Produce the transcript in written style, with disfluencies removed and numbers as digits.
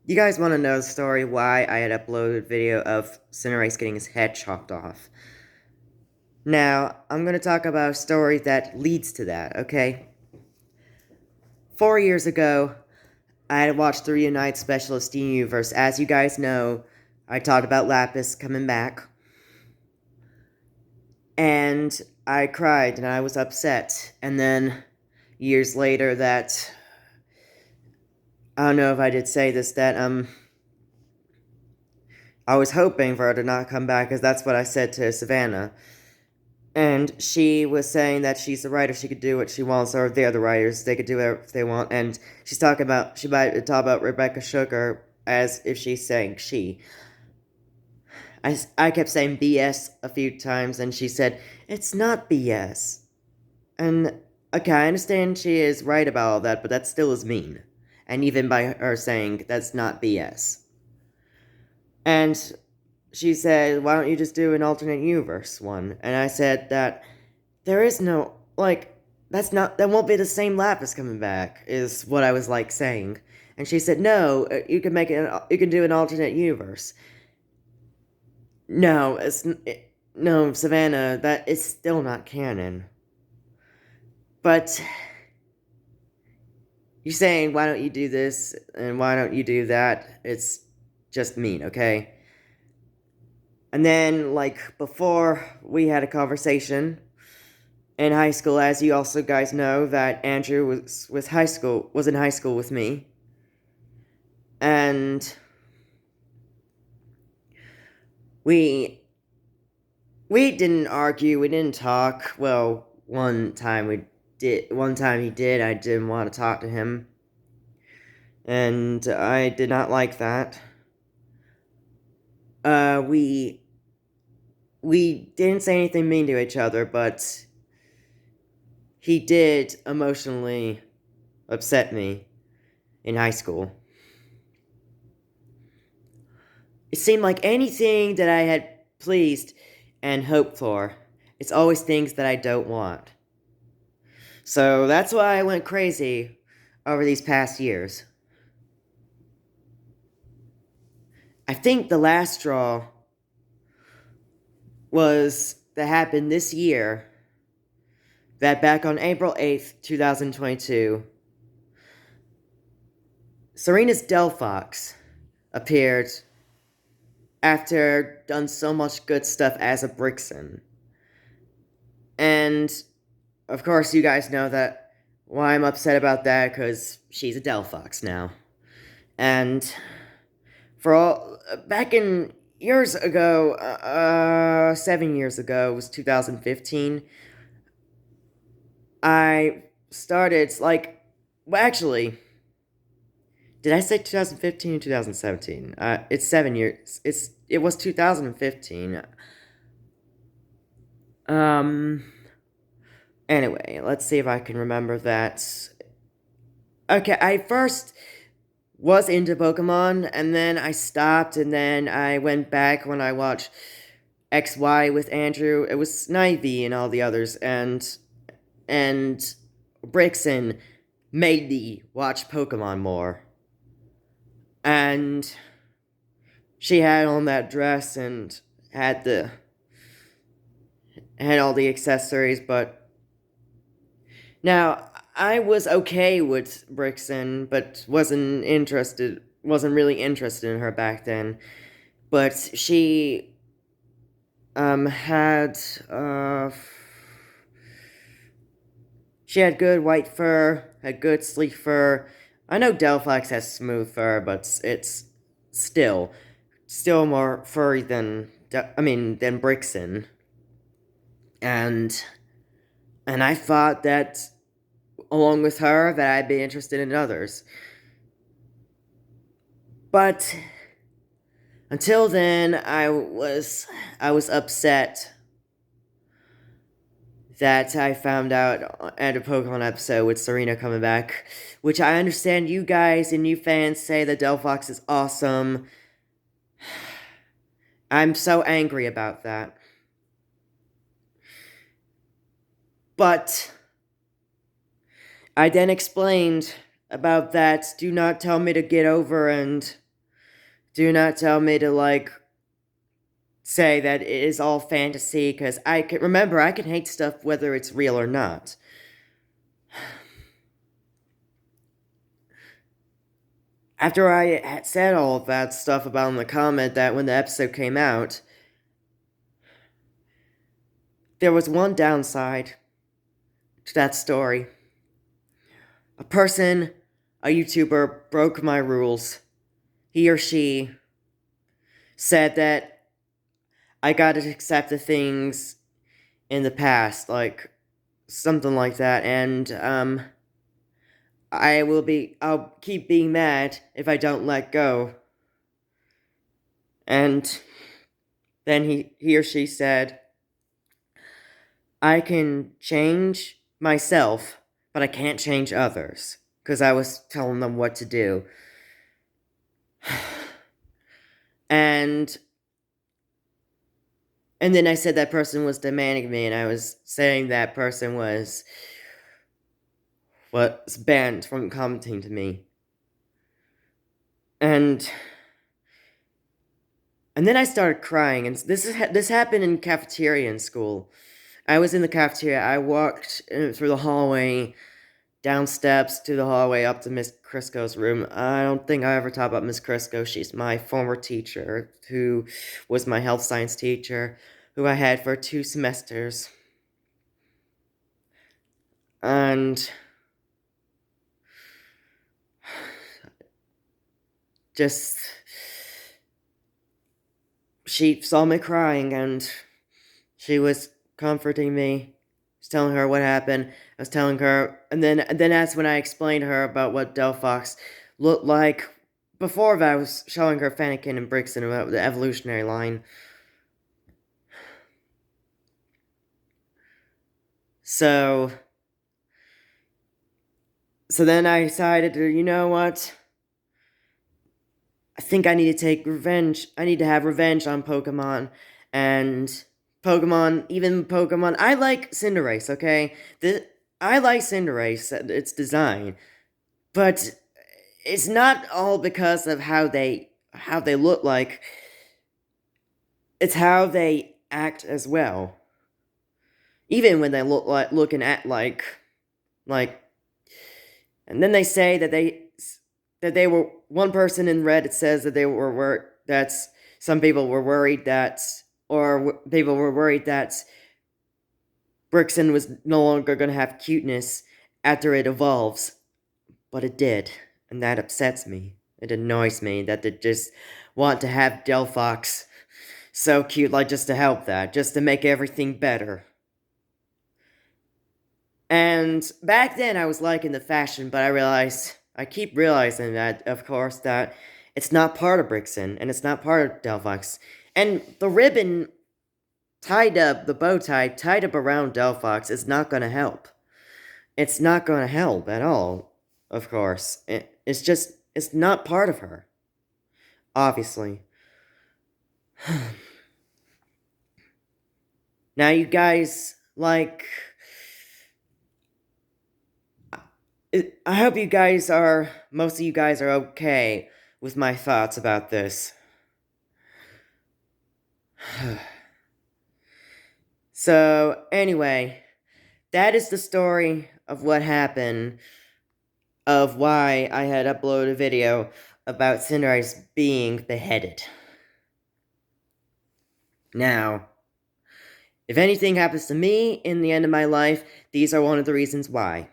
You guys want to know the story why I had uploaded a video of Cinderace getting his head chopped off. Now, I'm going to talk about a story that leads to that, okay? 4 years ago, I had watched the Reunite special of Steam Universe. As you guys know, I talked about Lapis coming back. And I cried and I was upset. And then, years later, I don't know if I did say this, I was hoping for her to not come back, because that's what I said to Savannah. And she was saying that she's the writer, she could do what she wants, or they're the writers, they could do whatever they want. And she might talk about Rebecca Sugar as if she's saying she. I kept saying BS a few times, and she said, it's not BS. And, okay, I understand she is right about all that, but that still is mean. And even by her saying that's not BS. And she said, why don't you just do an alternate universe one? And I said that there is no, like, that won't be the same Lapis coming back, is what I was, like, saying. And she said, no, you can do an alternate universe. No, no, Savannah, that is still not canon. But you're saying, why don't you do this, and why don't you do that? It's just mean, okay? And then, like, before we had a conversation in high school, as you also guys know, that Andrew was in high school with me. And we didn't argue, we didn't talk. Well, one time he did, I didn't want to talk to him. And I did not like that. We didn't say anything mean to each other, but he did emotionally upset me in high school. It seemed like anything that I had pleased and hoped for, it's always things that I don't want. So that's why I went crazy over these past years. I think the last straw was that happened this year, that back on April 8th, 2022, Serena's Delphox appeared after done so much good stuff as a Brixen. And, of course, you guys know that why I'm upset about that, because she's a Delphox now. And back in years ago, 7 years ago, it was 2015, I started, well, actually, did I say 2015 or 2017? It's 7 years, it was 2015. Anyway, let's see if I can remember that. Okay, I first was into Pokemon, and then I stopped, and then I went back when I watched XY with Andrew. It was Snivy and all the others, and Brixen made me watch Pokemon more. And she had on that dress and had all the accessories, but now I was okay with Brixen, but wasn't really interested in her back then. But she had she had good white fur, had good sleek fur. I know Delphox has smooth fur, but it's still more furry than Brixen. And I thought that along with her that I'd be interested in others. But until then, I was upset that I found out at a Pokemon episode with Serena coming back, which I understand you guys and you fans say that Delphox is awesome. I'm so angry about that. But I then explained about that. Do not tell me to get over and Do not tell me to, like, say that it is all fantasy, because I can hate stuff whether it's real or not. After I had said all of that stuff about in the comment that when the episode came out, there was one downside to that story. A person, a YouTuber, broke my rules. He or she said that I gotta accept the things in the past, like something like that, and I'll keep being mad if I don't let go. And then he or she said, I can change myself, but I can't change others, because I was telling them what to do. And then I said that person was demanding me, and I was saying that person was banned from commenting to me. And then I started crying, and this happened in cafeteria in school. I was in the cafeteria. I walked through the hallway, down steps to the hallway, up to Miss Crisco's room. I don't think I ever talked about Miss Crisco. She's my former teacher, who was my health science teacher, who I had for 2 semesters. And just, she saw me crying, and she was comforting me. I was telling her what happened. I was telling her, and then that's when I explained to her about what Delphox looked like. Before that, I was showing her Fennekin and Brixton about the evolutionary line. So then I decided to, you know what? I think I need to take revenge. I need to have revenge on Pokemon. And even Pokemon, I like Cinderace, okay? I like Cinderace, its design. But it's not all because of how they look like. It's how they act as well. Even when they look like and then they say that they were, one person in Reddit says that some people were worried that Brixton was no longer going to have cuteness after it evolves, but it did, and that upsets me. It annoys me that they just want to have Delphox so cute, like just to help that, just to make everything better. And back then I was liking the fashion, but I keep realizing that, of course, that it's not part of Brixton, and it's not part of Delphox. And the ribbon the bow tie tied up around Delphox is not gonna help. It's not gonna help at all, of course. It's not part of her. Obviously. Now you guys, like, I hope most of you guys are okay with my thoughts about this. So, anyway, that is the story of what happened, of why I had uploaded a video about Cinderace being beheaded. Now, if anything happens to me in the end of my life, these are one of the reasons why.